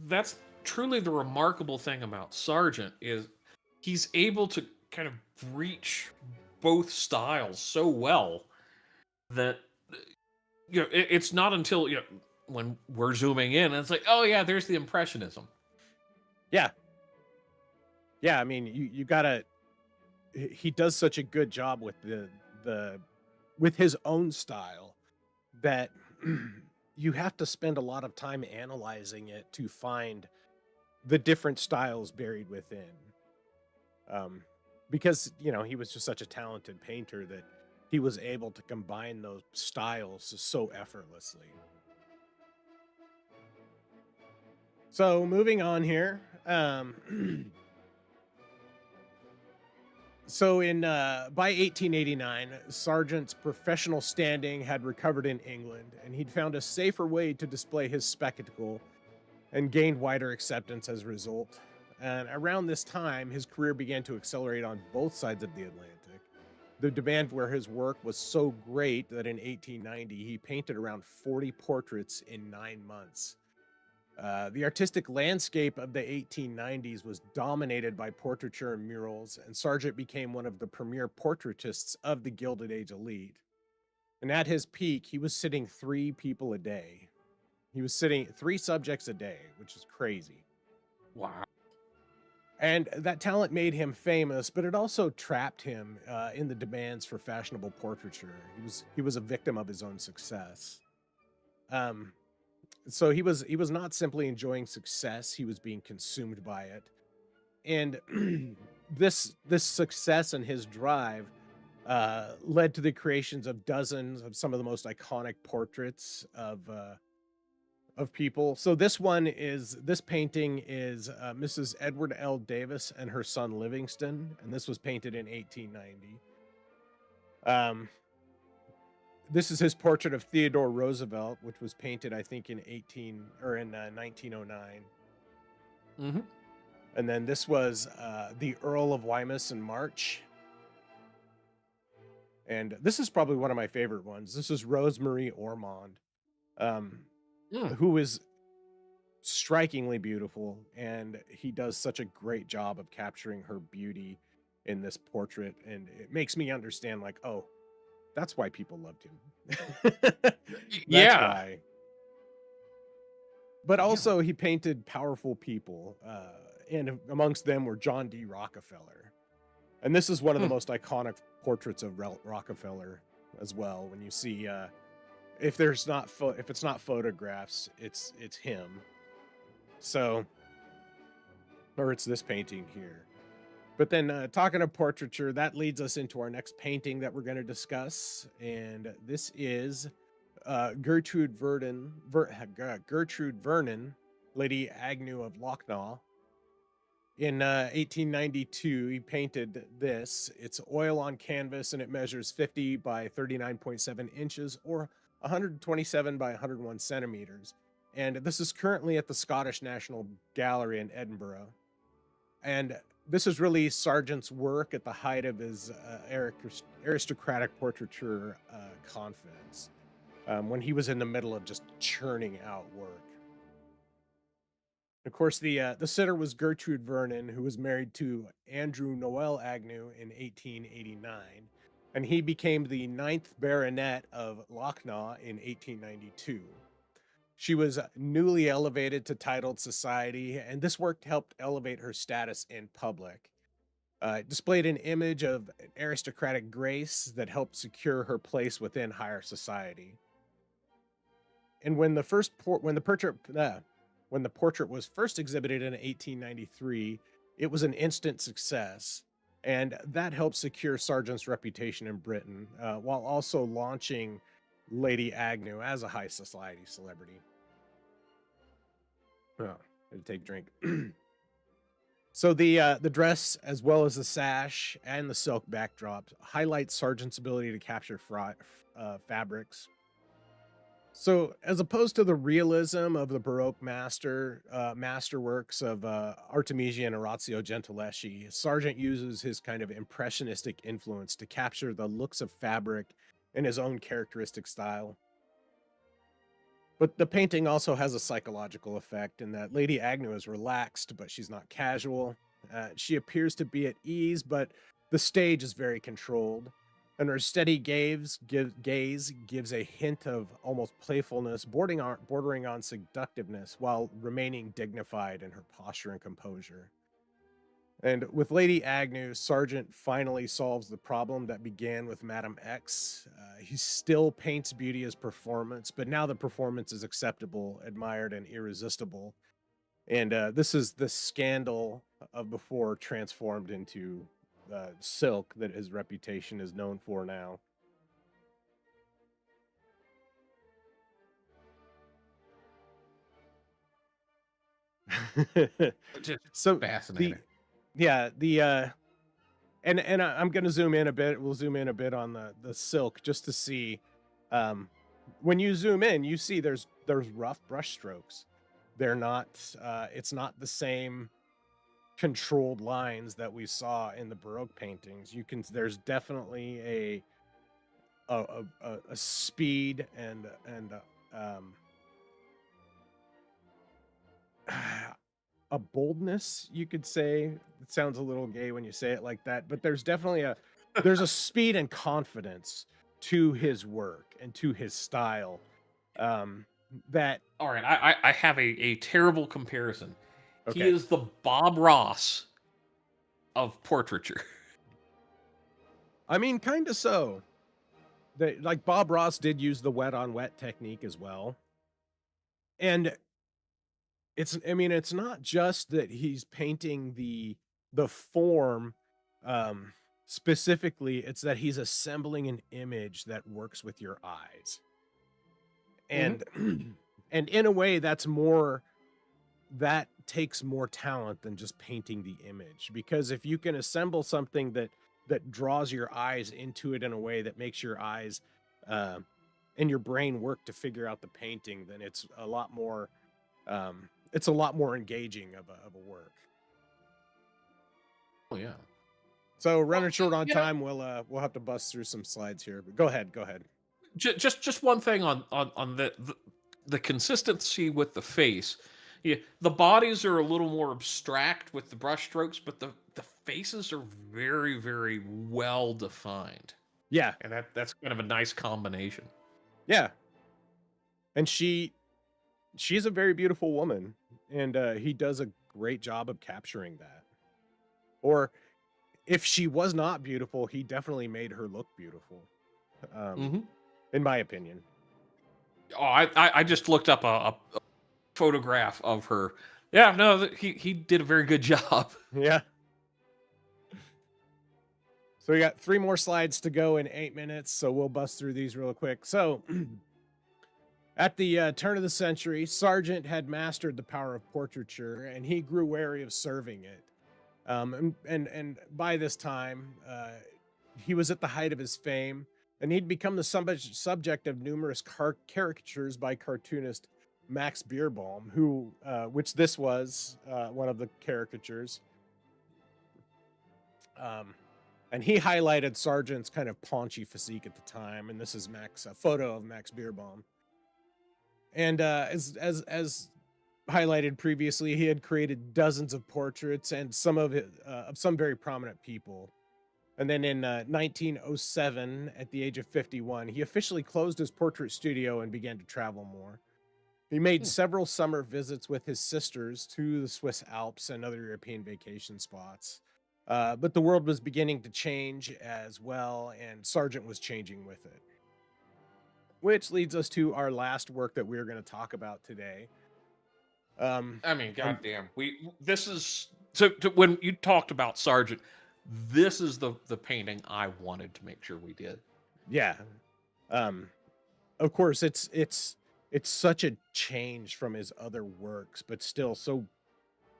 that's truly the remarkable thing about Sargent is he's able to kind of reach both styles so well that it's not until when we're zooming in and it's like, oh yeah, there's the impressionism. Yeah, I mean, you gotta. He does such a good job with with his own style that you have to spend a lot of time analyzing it to find the different styles buried within. Because he was just such a talented painter that he was able to combine those styles so effortlessly. So moving on here. So by 1889, Sargent's professional standing had recovered in England, and he'd found a safer way to display his spectacle and gained wider acceptance as a result. And around this time, his career began to accelerate on both sides of the Atlantic. The demand for his work was so great that in 1890, he painted around 40 portraits in 9 months. The artistic landscape of the 1890s was dominated by portraiture and murals, and Sargent became one of the premier portraitists of the Gilded Age elite. And at his peak, he was sitting 3 people a day. He was sitting 3 subjects a day, which is crazy. Wow. And that talent made him famous, but it also trapped him in the demands for fashionable portraiture. He was a victim of his own success. Um, so he was not simply enjoying success; he was being consumed by it. And this success and his drive led to the creations of dozens of some of the most iconic portraits of people. So this painting is Mrs. Edward L. Davis and her son Livingston, and this was painted in 1890. Um, this is his portrait of Theodore Roosevelt, which was painted, I think, in 1909. Mm-hmm. And then this was the Earl of Wymus in March. And this is probably one of my favorite ones. This is Rosemary Ormond, um, who is strikingly beautiful, and he does such a great job of capturing her beauty in this portrait, and it makes me understand, like, oh, that's why people loved him. That's Yeah. why. But Yeah. also he painted powerful people, and amongst them were John D. Rockefeller. And this is one of the most iconic portraits of Rockefeller as well. When you see, if it's not photographs, it's him. So, or it's this painting here. But then talking of portraiture, that leads us into our next painting that we're going to discuss. And this is Gertrude Vernon, Lady Agnew of Lochnaw. In 1892, he painted this. It's oil on canvas, and it measures 50 by 39.7 inches, or 127 by 101 centimeters. And this is currently at the Scottish National Gallery in Edinburgh. And this is really Sargent's work at the height of his aristocratic portraiture confidence, when he was in the middle of just churning out work. Of course, the sitter was Gertrude Vernon, who was married to Andrew Noel Agnew in 1889, and he became the 9th Baronet of Lochnaw in 1892. She was newly elevated to titled society, and this work helped elevate her status in public. It displayed an image of an aristocratic grace that helped secure her place within higher society. And when the portrait was first exhibited in 1893, it was an instant success, and that helped secure Sargent's reputation in Britain, while also launching Lady Agnew as a high society celebrity. Oh, I had to take a drink. So the dress, as well as the sash and the silk backdrop, highlights Sargent's ability to capture fabrics. So, as opposed to the realism of the Baroque masterworks of Artemisia and Orazio Gentileschi, Sargent uses his kind of impressionistic influence to capture the looks of fabric in his own characteristic style. But the painting also has a psychological effect in that Lady Agnew is relaxed, but she's not casual. She appears to be at ease, but the stage is very controlled. And her steady gaze gives a hint of almost playfulness, bordering on seductiveness, while remaining dignified in her posture and composure. And with Lady Agnew, Sargent finally solves the problem that began with Madame X. He still paints beauty as performance, but now the performance is acceptable, admired, and irresistible. And this is the scandal of before transformed into silk that his reputation is known for now. Just So fascinating. I'm going to zoom in a bit. We'll zoom in a bit on the silk just to see. When you zoom in, you see there's rough brush strokes. They're not. It's not the same controlled lines that we saw in the Baroque paintings. There's definitely a speed and a boldness, you could say. It sounds a little gay when you say it like that, but there's definitely a speed and confidence to his work and to his style. Um, that All right, I have a terrible comparison. He okay. is the Bob Ross of portraiture. I mean, kind of so. Like Bob Ross did use the wet on wet technique as well. And I mean, it's not just that he's painting the form um specifically, it's that he's assembling an image that works with your eyes. Hmm. And and in a way that takes more talent than just painting the image, because if you can assemble something that draws your eyes into it in a way that makes your eyes uh, and your brain work to figure out the painting, then it's a lot more engaging of a work. Oh yeah. So Well, running short on you know, time, we'll have to bust through some slides here. But go ahead. just one thing on the consistency with the face. Yeah, the bodies are a little more abstract with the brush strokes, but the faces are very well defined, Yeah, and that's kind of a nice combination. yeah, and she's a very beautiful woman, and he does a great job of capturing that. Or if she was not beautiful, he definitely made her look beautiful, um, Hmm. in my opinion. Oh, I just looked up a photograph of her. Yeah, no, he did a very good job. Yeah. So we got 3 more slides to go in 8 minutes, so we'll bust through these real quick. So, at the turn of the century, Sargent had mastered the power of portraiture, and he grew wary of serving it. And by this time, he was at the height of his fame, and he'd become the subject of numerous caricatures by cartoonist Max Beerbohm, which this was one of the caricatures. Um, and he highlighted Sargent's kind of paunchy physique at the time, and this is a photo of Max Beerbohm. And as highlighted previously, he had created dozens of portraits and of some very prominent people. And then in 1907, at the age of 51, he officially closed his portrait studio and began to travel more. He made Hmm. several summer visits with his sisters to the Swiss Alps and other European vacation spots. But the world was beginning to change as well, and Sargent was changing with it. Which leads us to our last work that we're going to talk about today. Um, I mean, and goddamn, this is when you talked about Sargent, this is the painting I wanted to make sure we did. yeah, um, of course, it's such a change from his other works, but still so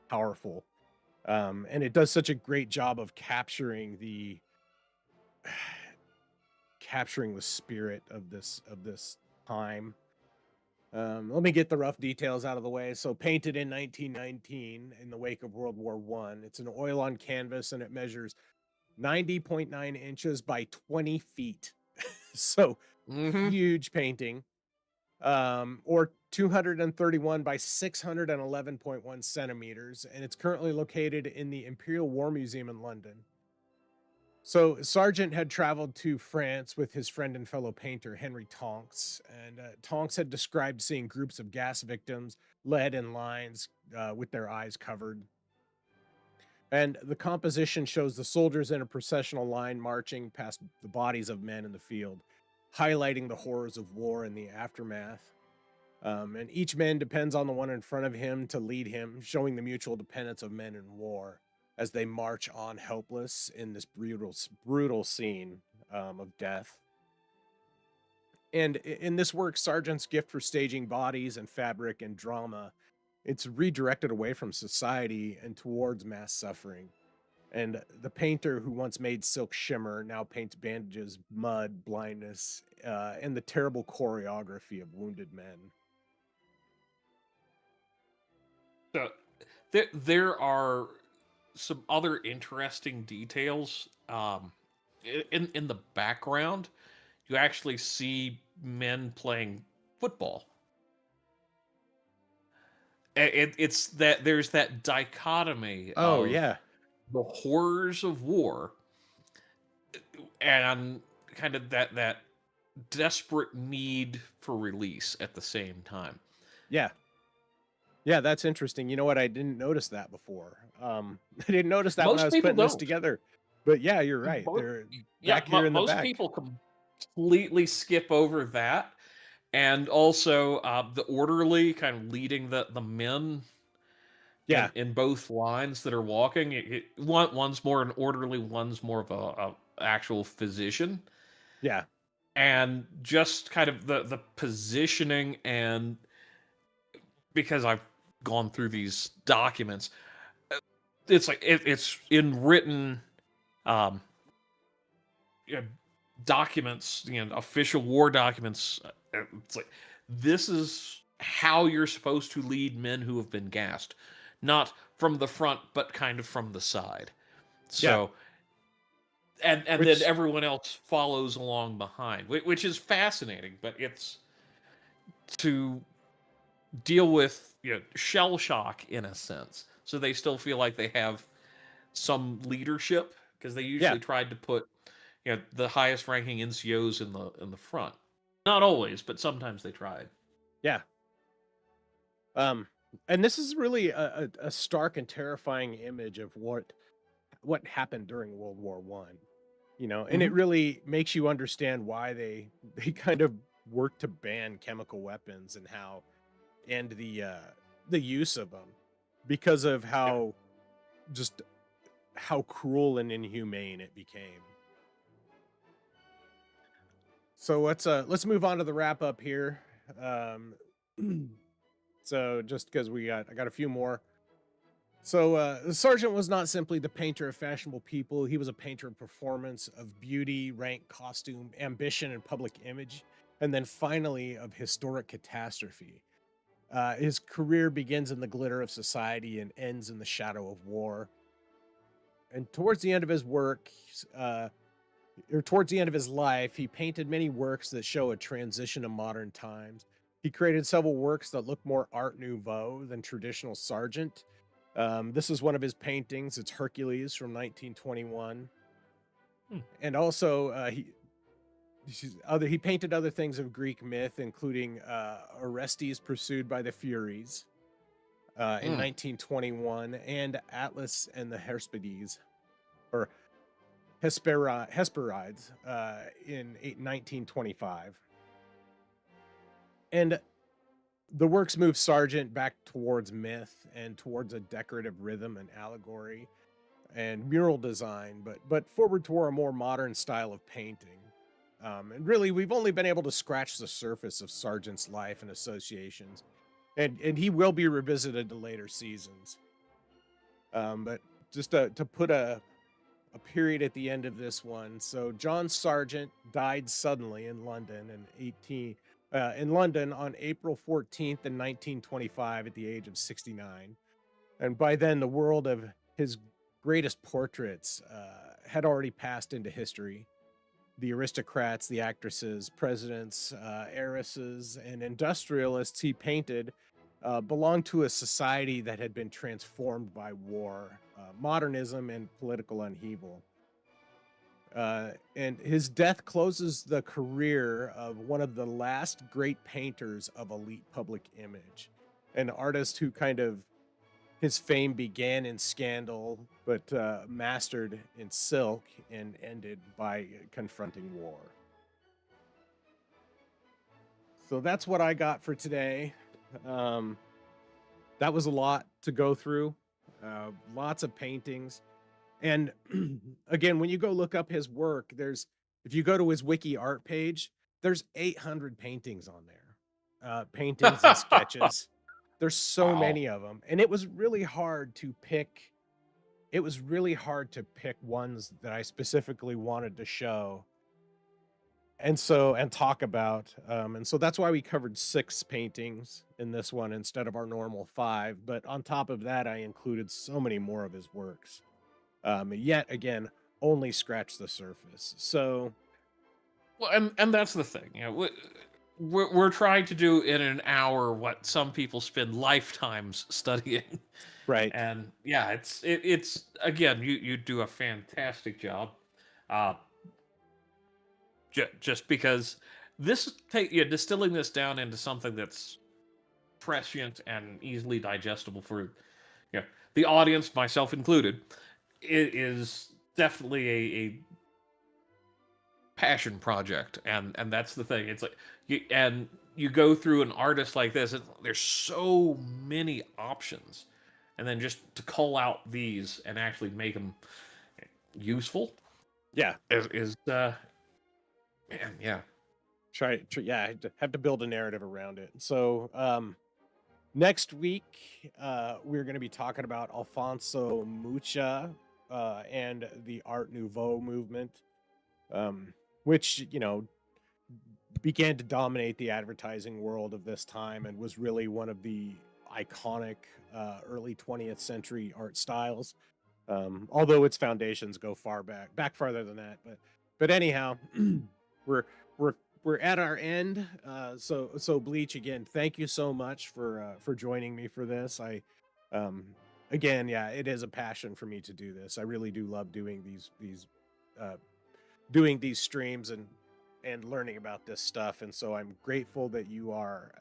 powerful. And it does such a great job of capturing the spirit of this time. Let me get the rough details out of the way. So, painted in 1919 in the wake of World War One, it's an oil on canvas and it measures 90.9 inches by 20 feet. So, Hmm. huge painting. Or 231 by 611.1 centimeters, and it's currently located in the Imperial War Museum in London. So Sargent had traveled to France with his friend and fellow painter Henry Tonks, and Tonks had described seeing groups of gas victims led in lines with their eyes covered. And the composition shows the soldiers in a processional line marching past the bodies of men in the field, highlighting the horrors of war and the aftermath. And each man depends on the one in front of him to lead him, showing the mutual dependence of men in war as they march on helpless in this brutal scene of death. And in this work, Sargent's gift for staging bodies and fabric and drama, it's redirected away from society and towards mass suffering. And the painter who once made silk shimmer now paints bandages, mud, blindness, and the terrible choreography of wounded men. So there are some other interesting details. In the background, you actually see men playing football. It's that there's that dichotomy Oh of yeah, the horrors of war and kind of that desperate need for release at the same time. yeah, yeah. That's interesting. You know what? I didn't notice that before. I didn't notice that when I Most was people putting this don't. together. But yeah, you're right. Mo- They're Yeah, back here in the most back. people completely skip over that, and also the orderly kind of leading the men Yeah, in both lines that are walking. One's more an orderly, one's more of a actual physician, yeah, and just kind of the positioning, and because I've gone through these documents, it's like it's in written um, you know, documents, official war documents. It's like this is how you're supposed to lead men who have been gassed, not from the front, but kind of from the side. yeah. So, and then Which everyone else follows along behind, which is fascinating. But it's to deal with shell shock in a sense, so they still feel like they have some leadership because they yeah, usually tried to put the highest ranking NCOs in the front. Not always, but sometimes they tried. yeah. Um, and this is really a stark and terrifying image of what happened during World War One. You know, and it Hmm. really makes you understand why they kind of worked to ban chemical weapons and how and the use of them because of Yeah. how just how cruel and inhumane it became. So let's move on to the wrap up here. Um, so just because I got a few more. So Sargent was not simply the painter of fashionable people. He was a painter of performance, of beauty, rank, costume, ambition, and public image, and then finally of historic catastrophe. His career begins in the glitter of society and ends in the shadow of war. And towards the end of his work, uh, or towards the end of his life, he painted many works that show a transition to modern times. He created several works that look more Art Nouveau than traditional Sargent. This is one of his paintings. It's Hercules from 1921, Hmm. and also he painted other things of Greek myth, including Orestes pursued by the Furies in Hmm. 1921, and Atlas and the Hesperides, or Hesperides in 1925. And the works move Sargent back towards myth and towards a decorative rhythm and allegory and mural design, but forward toward a more modern style of painting. And really, we've only been able to scratch the surface of Sargent's life and associations, and he will be revisited to later seasons. But just to put a period at the end of this one. So John Sargent died suddenly in London in London on April 14th, 1925 at the age of 69. And by then, the world of his greatest portraits had already passed into history. The aristocrats, the actresses, presidents, heiresses, and industrialists he painted belonged to a society that had been transformed by war, modernism, and political upheaval. And his death closes the career of one of the last great painters of elite public image, an artist who kind of his fame began in scandal, but mastered in silk and ended by confronting war. So that's what I got for today. Um, that was a lot to go through, lots of paintings. And again, when you go look up his work, if you go to his wiki art page, there's 800 paintings on there, paintings and sketches. There's so Wow. many of them, and it was really hard to pick. It was really hard to pick ones that I specifically wanted to show, and talk about. And so that's why we covered 6 paintings in this one instead of our normal 5. But on top of that, I included so many more of his works. Yet again, only scratch the surface. So Well, and that's the thing. we're trying to do in an hour what some people spend lifetimes studying. Right. And yeah, it's again, you do a fantastic job. Uh, just because distilling this down into something that's prescient and easily digestible for the audience, myself included, it is definitely a passion project, and that's the thing. It's like you go through an artist like this, and there's so many options, and then just to cull out these and actually make them useful Yeah. is man, yeah. Yeah, have to build a narrative around it. So next week we're going to be talking about Alfonso Mucha and the Art Nouveau movement, which began to dominate the advertising world of this time and was really one of the iconic early 20th century art styles, although its foundations go back farther than that. But anyhow, we're we're we're at our end. So Bleach, again, thank you so much for joining me for this. Um Again, yeah, it is a passion for me to do this. I really do love doing uh doing these streams and learning about this stuff, and so I'm grateful that you are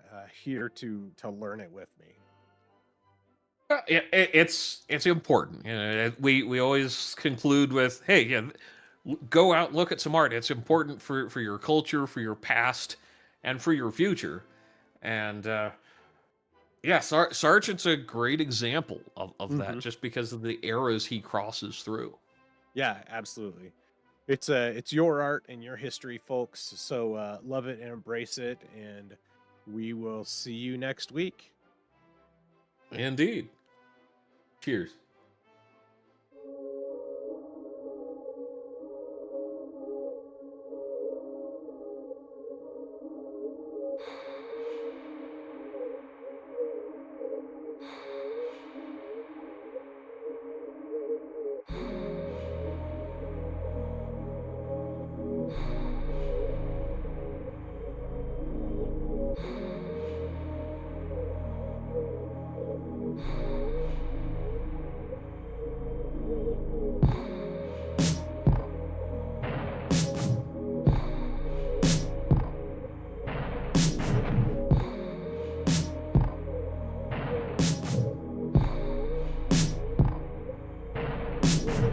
here to learn it with me. It's important. We always conclude with, hey, yeah, go out and look at some art. It's important for your culture, for your past, and for your future. And yeah, Sargent's a great example of that, Hmm. just because of the eras he crosses through. Yeah, absolutely. It's your art and your history, folks. So love it and embrace it, and we will see you next week. Indeed. Cheers.